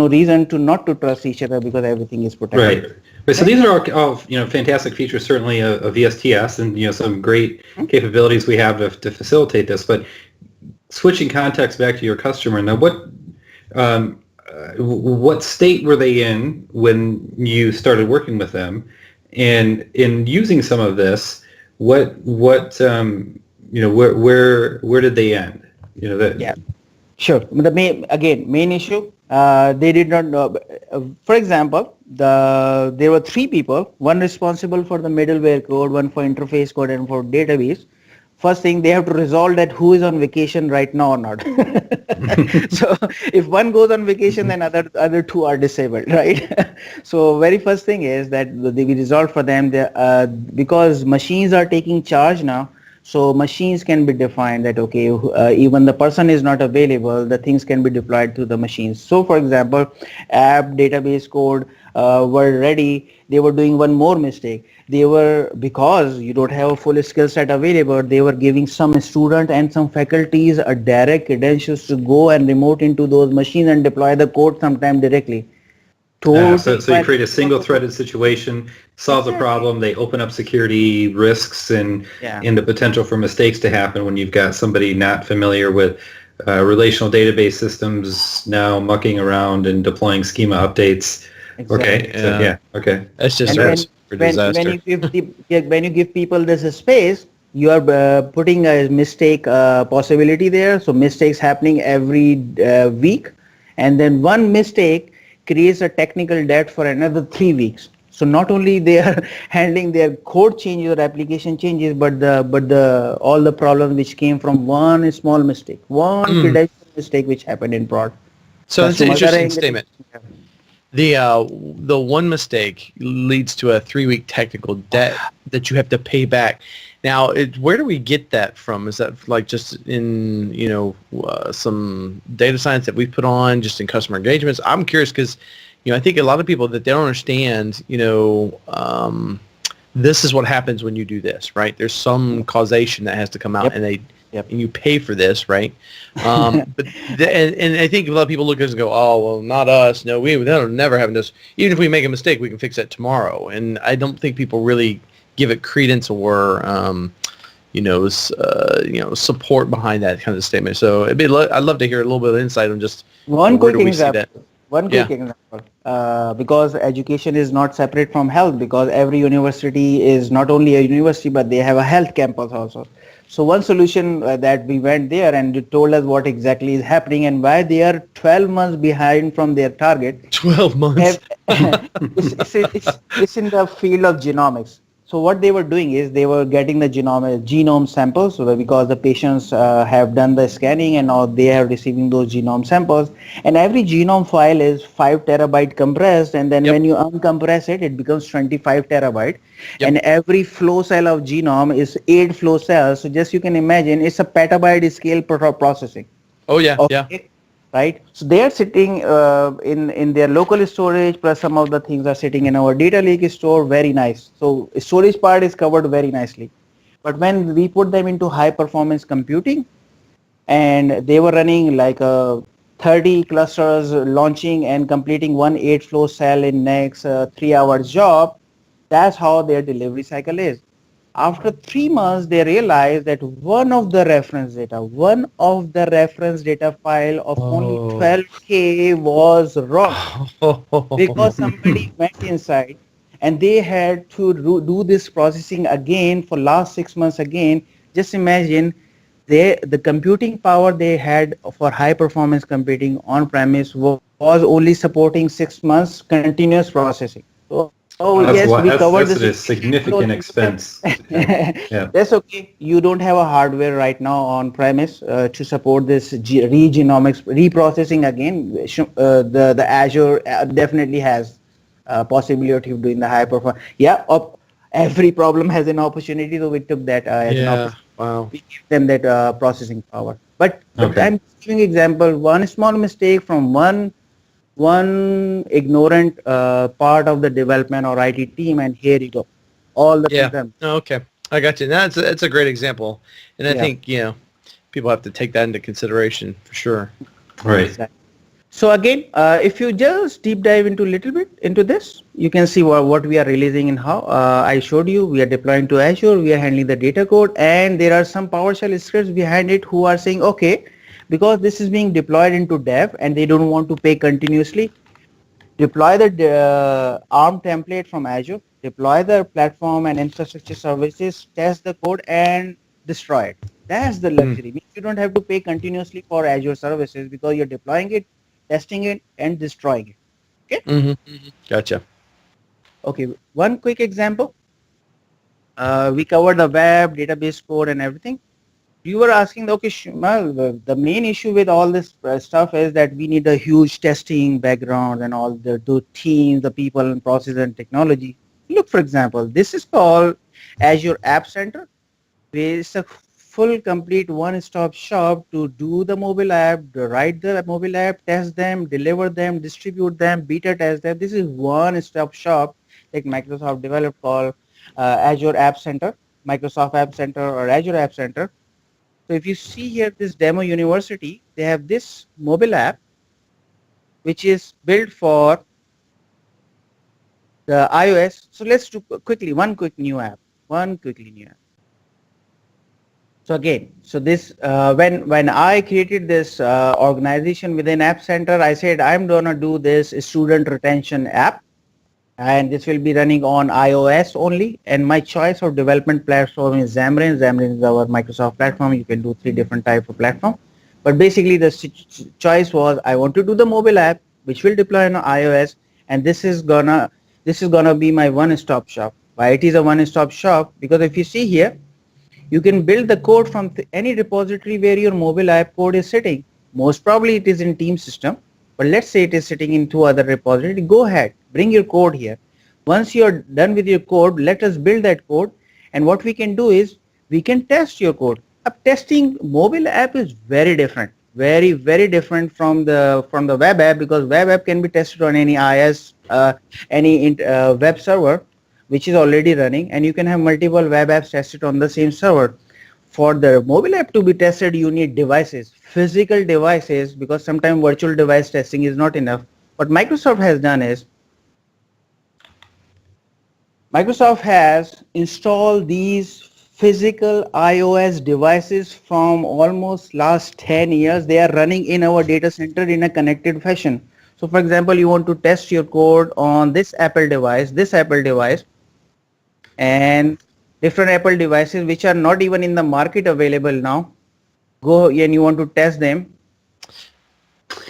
reason to not to trust each other, because everything is protected. Right. Right. So these are all fantastic features, certainly of VSTS, and some great capabilities we have to facilitate this. But switching context back to your customer now, what state were they in when you started working with them, and in using some of this, where did they end? Yeah, sure. The main issue, they did not know. For example, there were three people, one responsible for the middleware code, one for interface code, and for database. First thing, they have to resolve that who is on vacation right now or not. So if one goes on vacation, then other two are disabled, right? So very first thing is that we resolve for them, because machines are taking charge now. So machines can be defined that, okay, even the person is not available, the things can be deployed to the machines. So for example, app, database code were ready. They were doing one more mistake. Because you don't have a full skill set available, they were giving some student and some faculties a direct credentials to go and remote into those machines and deploy the code sometime directly. So you create a single-threaded situation, solve the problem. They open up security risks and the potential for mistakes to happen when you've got somebody not familiar with relational database systems now mucking around and deploying schema updates. Exactly. Okay. So, okay. That's just for disaster. When you give people this space, you are putting a mistake possibility there. So mistakes happening every week, and then one mistake creates a technical debt for another 3 weeks. So not only they are handling their code changes or application changes, but all the problems which came from one small mistake, one credential mistake which happened in prod. So it's an interesting statement. The one mistake leads to a 3-week technical debt that you have to pay back. Now, where do we get that from? Is that like just in some data science that we put on, just in customer engagements? I'm curious because I think a lot of people that they don't understand. This is what happens when you do this, right? There's some causation that has to come out, and and you pay for this, right? But and I think a lot of people look at us and go, "Oh, well, not us. No, that'll never happen to us. Even if we make a mistake, we can fix that tomorrow." And I don't think people really give it credence or support behind that kind of statement. So I'd love to hear a little bit of insight on just one quick example. Because education is not separate from health, because every university is not only a university, but they have a health campus also. So one solution that we went there and it told us what exactly is happening and why they are 12 months behind from their target. 12 months. It's in the field of genomics. So what they were doing is they were getting the genome samples, because the patients have done the scanning and now they are receiving those genome samples, and every genome file is 5 terabyte compressed, and then when you uncompress it, it becomes 25 terabyte, and every flow cell of genome is 8 flow cells. So just you can imagine it's a petabyte scale processing. Oh yeah, Right, so they are sitting in their local storage, plus some of the things are sitting in our data lake store. Very nice. So storage part is covered very nicely. But when we put them into high performance computing, and they were running like 30 clusters launching and completing one 8 flow cell in next 3 hours job, that's how their delivery cycle is. After 3 months, they realized that one of the reference data file of only 12K was wrong because somebody went inside and they had to do this processing again for last 6 months again. Just imagine the computing power they had for high performance computing on premise was only supporting 6 months continuous processing. We covered this. That's a significant expense. That's okay. You don't have a hardware right now on premise to support this regenomics reprocessing again. The Azure definitely has possibility of doing the high performance. Every problem has an opportunity, so we took that as an opportunity. Wow. We give them that processing power. But I'm giving example, one small mistake from one one ignorant part of the development or IT team, and here you go, all the things Yeah. are. Oh, okay. I got you. That's a great example, and I Yeah. think people have to take that into consideration for sure. Right. Exactly. So again, if you just deep dive into a little bit into this, you can see what we are releasing and how. I showed you we are deploying to Azure, we are handling the data code, and there are some PowerShell scripts behind it who are saying, okay, because this is being deployed into dev and they don't want to pay continuously, deploy the ARM template from Azure, deploy the platform and infrastructure services, test the code and destroy it. That's the Mm. luxury. Means you don't have to pay continuously for Azure services because you're deploying it, testing it and destroying it. Okay. Mm-hmm. Gotcha. Okay. One quick example. We covered the web, database code and everything. You were asking, okay, Shimail, the main issue with all this stuff is that we need a huge testing background and all the teams, the people and process and technology. Look, for example, this is called Azure App Center. It's a full, complete one-stop shop to do the mobile app, to write the mobile app, test them, deliver them, distribute them, beta test them. This is one-stop shop like Microsoft developed called Azure App Center, Microsoft App Center or Azure App Center. So if you see here this demo university, they have this mobile app which is built for the iOS. So let's do quickly one quick new app. So again, so this when I created this organization within App Center, I said I'm gonna do this student retention app, and this will be running on iOS only. And my choice of development platform is Xamarin. Xamarin is our Microsoft platform. You can do 3 different types of platform. But basically the choice was I want to do the mobile app, which will deploy on iOS, and this is gonna be my one-stop shop. Why it is a one-stop shop? Because if you see here, you can build the code from any repository where your mobile app code is sitting. Most probably it is in team system, but let's say it is sitting in 2 other repositories. Go ahead, bring your code here. Once you're done with your code, let us build that code. And what we can do is we can test your code. Testing mobile app is very different, very different from the web app, because web app can be tested on any IS, any web server which is already running, and you can have multiple web apps tested on the same server. For the mobile app to be tested, you need devices, physical devices, because sometimes virtual device testing is not enough. What Microsoft has done is Microsoft has installed these physical iOS devices from almost last 10 years. They are running in our data center in a connected fashion. So for example, you want to test your code on this Apple device, and different Apple devices which are not even in the market available now. Go and you want to test them.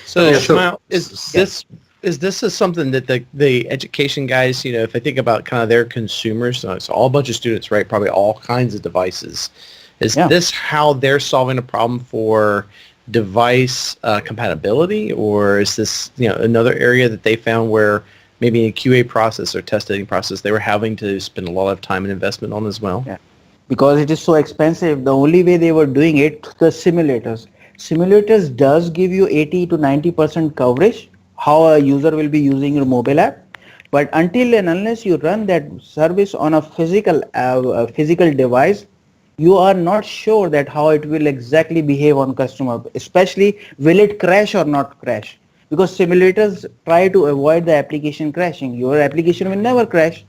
So, Yeah, Shimail, is this something that the education guys, if I think about kind of their consumers, so it's all a bunch of students, right? Probably all kinds of devices. Is this how they're solving a problem for device compatibility, or is this another area that they found where maybe in a QA process or testing process they were having to spend a lot of time and investment on as well? Yeah. Because it is so expensive, the only way they were doing it, the simulators. Simulators does give you 80 to 90% coverage, how a user will be using your mobile app. But until and unless you run that service on a physical device, you are not sure that how it will exactly behave on customer, especially will it crash or not crash. Because simulators try to avoid the application crashing. Your application will never crash.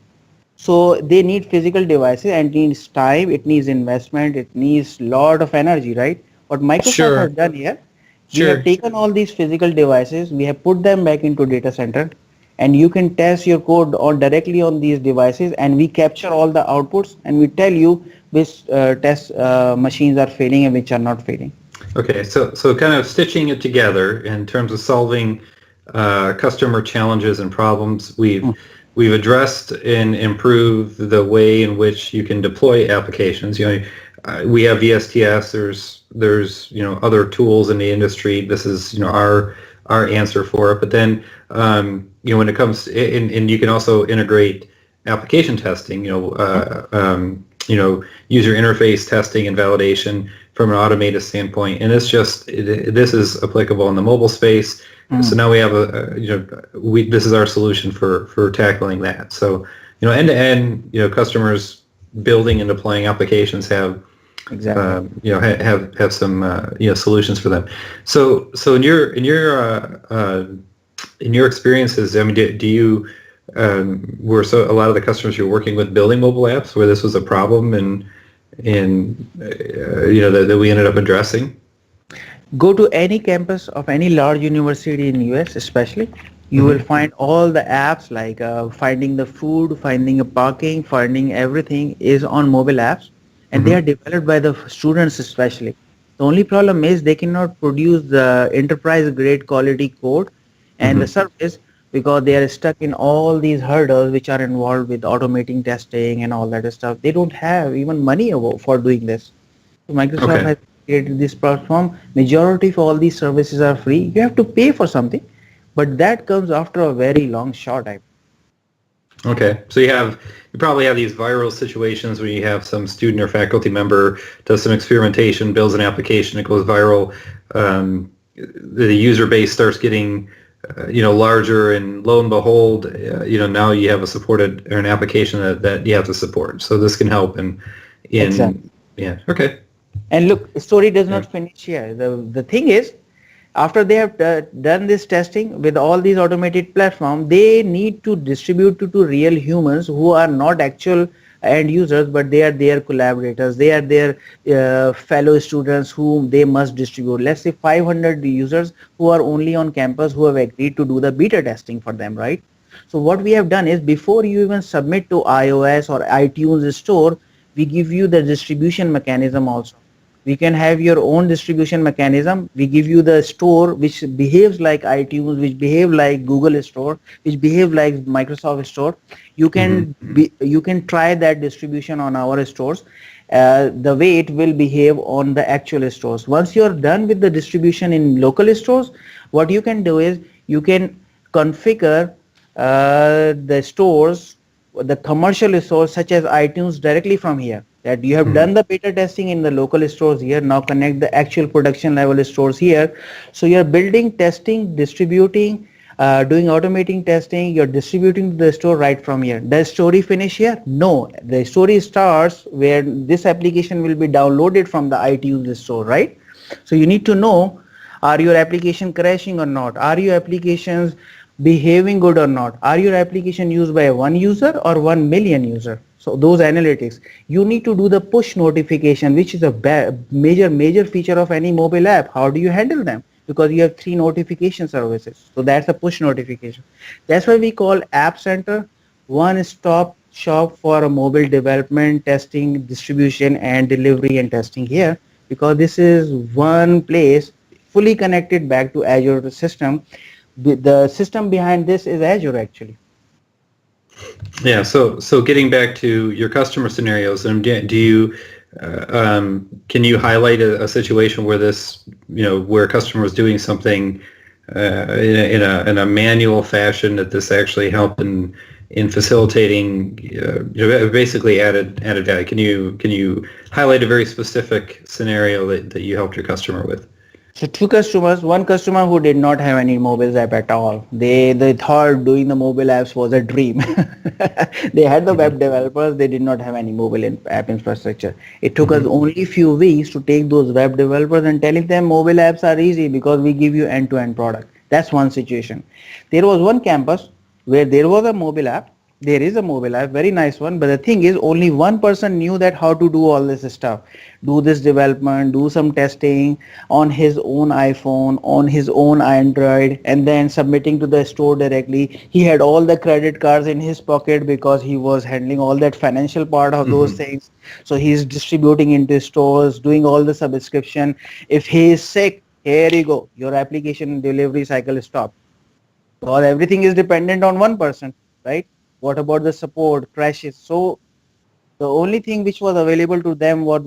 So they need physical devices, and it needs time, it needs investment, it needs lot of energy, right? What Microsoft has done here, we have taken all these physical devices, we have put them back into data center, and you can test your code directly on these devices, and we capture all the outputs and we tell you which test machines are failing and which are not failing. Okay, so kind of stitching it together in terms of solving customer challenges and problems, we've addressed and improved the way in which you can deploy applications. We have VSTS. There's other tools in the industry. This is our answer for it. But then when it comes and you can also integrate application testing. User interface testing and validation from an automated standpoint. And this is applicable in the mobile space. So now we have this is our solution for tackling that. So, end to end, customers building and deploying applications have Exactly. have some solutions for them. So in your experiences, I mean, do you were a lot of the customers you're working with building mobile apps where this was a problem and that we ended up addressing? Go to any campus of any large university in US especially, you will find all the apps like finding the food, finding a parking, finding everything is on mobile apps, and they are developed by the students especially. The only problem is they cannot produce the enterprise grade quality code and the service because they are stuck in all these hurdles which are involved with automating testing and all that stuff. They don't have even money for doing this. So Microsoft Okay. has created this platform. Majority of all these services are free. You have to pay for something, but that comes after a very long short time. Okay, so you probably have these viral situations where you have some student or faculty member does some experimentation, builds an application, it goes viral. The user base starts getting larger, and lo and behold, now you have an application that you have to support. So this can help Exactly. yeah. Okay. And look, story does Yeah. not finish here. The thing is, after they have done this testing with all these automated platforms, they need to distribute to real humans who are not actual end users, but they are their collaborators. They are their fellow students whom they must distribute. Let's say 500 users who are only on campus who have agreed to do the beta testing for them, right? So what we have done is before you even submit to iOS or iTunes store, we give you the distribution mechanism also. We can have your own distribution mechanism. We give you the store which behaves like iTunes, which behave like Google Store, which behave like Microsoft Store. You can try that distribution on our stores. The way it will behave on the actual stores. Once you're done with the distribution in local stores, what you can do is you can configure the stores, the commercial stores such as iTunes directly from here. That you have done the beta testing in the local stores here, now connect the actual production level stores here. So you're building, testing, distributing, doing automating testing, you're distributing to the store right from here. Does story finish here? No, the story starts where this application will be downloaded from the iTunes store, right? So you need to know, are your application crashing or not? Are your applications behaving good or not? Are your application used by one user or 1 million user? So those analytics, you need to do the push notification, which is a major feature of any mobile app. How do you handle them? Because you have 3 notification services. So that's a push notification. That's why we call App Center one-stop shop for a mobile development, testing, distribution, and delivery and testing here, because this is one place fully connected back to Azure system. The system behind this is Azure actually. Yeah. So getting back to your customer scenarios, do you can you highlight a situation where where a customer was doing something in a manual fashion that this actually helped in facilitating basically added value? Can you highlight a very specific scenario that you helped your customer with? So 2 customers, one customer who did not have any mobile app at all. They thought doing the mobile apps was a dream. They had the web developers, they did not have any mobile app infrastructure. It took us only few weeks to take those web developers and telling them mobile apps are easy because we give you end-to-end product. That's one situation. There was one campus where there was a mobile app. There is a mobile app, very nice one, but the thing is only one person knew that how to do all this stuff, do this development, do some testing on his own iPhone, on his own Android, and then submitting to the store directly. He had all the credit cards in his pocket because he was handling all that financial part of those things. So he's distributing into stores, doing all the subscription. If he is sick, here you go, your application delivery cycle is stopped. Because everything is dependent on one person, right? What about the support, crashes? So the only thing which was available to them was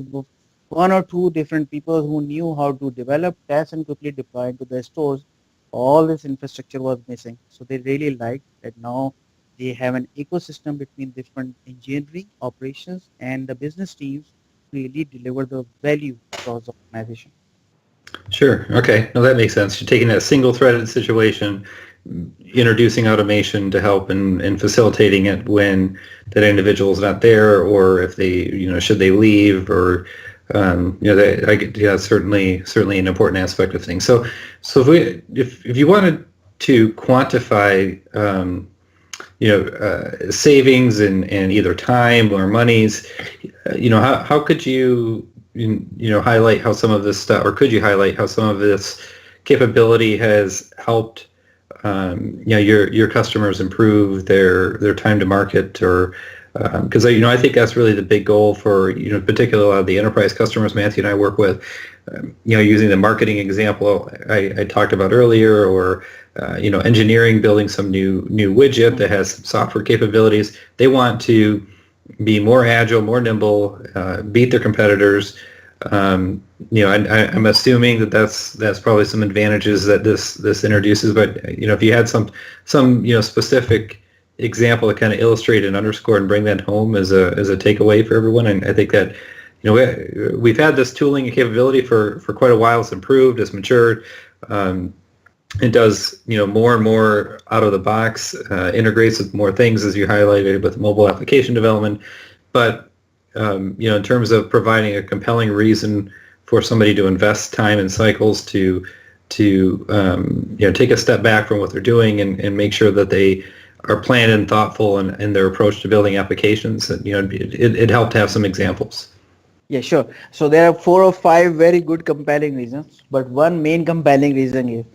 1 or 2 different people who knew how to develop, test, and quickly deploy into their stores. All this infrastructure was missing. So they really liked that now they have an ecosystem between different engineering, operations, and the business teams to really deliver the value across the organization. Sure. Okay. No, that makes sense. You're taking that single-threaded situation, introducing automation to help and facilitating it when that individual is not there, or if they, should they leave, or certainly an important aspect of things. So if you wanted to quantify, savings and either time or monies, how could you highlight how some of this stuff, or could you highlight how some of this capability has helped your customers improve their time to market, or because I think that's really the big goal for particularly a lot of the enterprise customers Matthew and I work with. Using the marketing example I talked about earlier, or engineering building some new widget that has some software capabilities. They want to be more agile, more nimble, beat their competitors. I'm assuming that's probably some advantages that this introduces. But if you had some specific example to kind of illustrate and underscore and bring that home as a takeaway for everyone, and I think that we've had this tooling and capability for quite a while. It's improved, it's matured. It does more and more out of the box, integrates with more things, as you highlighted, with mobile application development. But in terms of providing a compelling reason for somebody to invest time and cycles to take a step back from what they're doing and make sure that they are planned and thoughtful in their approach to building applications, it helped to have some examples. Yeah, sure. So there are 4 or 5 very good compelling reasons, but one main compelling reason is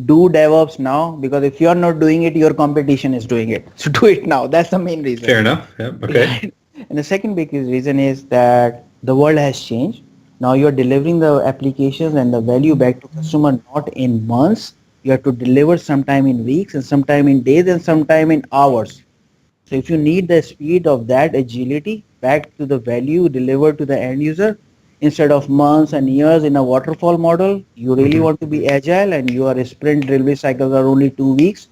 do DevOps now, because if you're not doing it, your competition is doing it. So do it now. That's the main reason. Fair enough. Yeah. Okay. Right? And the second big reason is that the world has changed. Now you're delivering the applications and the value back to customer not in months. You have to deliver sometime in weeks, and sometime in days, and sometime in hours. So if you need the speed of that agility back to the value delivered to the end user, instead of months and years in a waterfall model, you really want to be agile, and your sprint delivery cycles are only 2 weeks.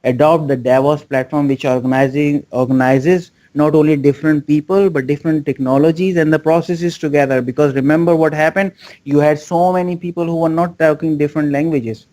Adopt the DevOps platform, which organizes not only different people but different technologies and the processes together. Because remember what happened, you had so many people who were not talking different languages,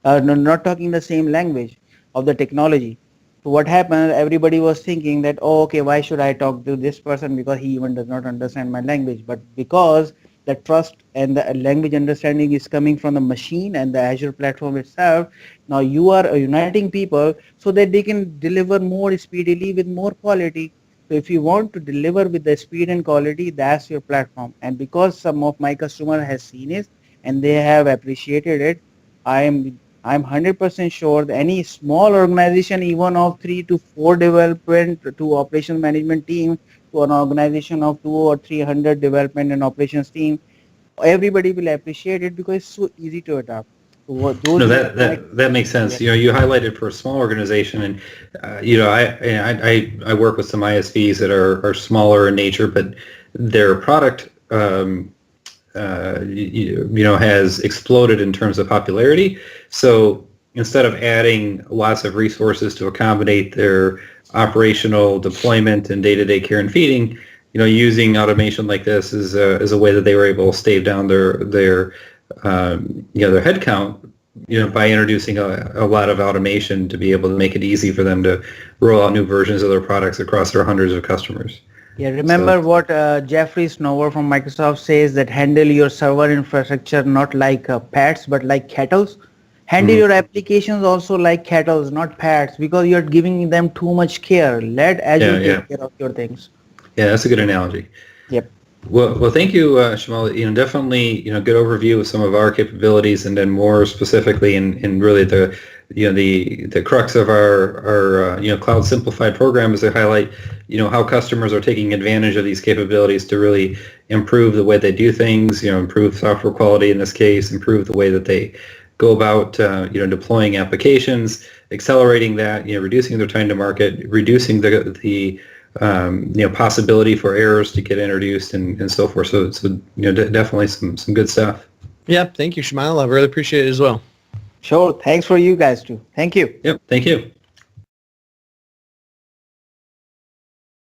not talking the same language of the technology. So what happened, everybody was thinking that, oh, okay, why should I talk to this person, because he even does not understand my language. But because the trust and the language understanding is coming from the machine and the Azure platform itself, now you are uniting people so that they can deliver more speedily with more quality. So if you want to deliver with the speed and quality, that's your platform. And because some of my customer has seen it and they have appreciated it, I'm 100% sure that any small organization, even of 3 to 4 development to operations management team, to an organization of 200 or 300 development and operations team, everybody will appreciate it because it's so easy to adopt. So that makes sense. Yeah. You highlighted for a small organization, and I work with some ISVs that are smaller in nature, but their product has exploded in terms of popularity. So instead of adding lots of resources to accommodate their operational deployment and day-to-day care and feeding, using automation like this is a way that they were able to stave down their headcount, by introducing a lot of automation to be able to make it easy for them to roll out new versions of their products across their hundreds of customers. Yeah, remember what Jeffrey Snover from Microsoft says, that handle your server infrastructure not like pets but like kettles. Handle your applications also like kettles, not pets, because you're giving them too much care. Let Azure take care of your things. Yeah, that's a good analogy. Yep. Well, thank you, Shimail. Definitely, good overview of some of our capabilities, and then more specifically, in really the crux of our Cloud Simplified program is to highlight, how customers are taking advantage of these capabilities to really improve the way they do things, improve software quality in this case, improve the way that they go about, deploying applications, accelerating that, reducing their time to market, reducing the possibility for errors to get introduced and so forth. So definitely some good stuff. Yeah, thank you, Shimail. I really appreciate it as well. Sure. Thanks for you guys too. Thank you. Yep. Thank you.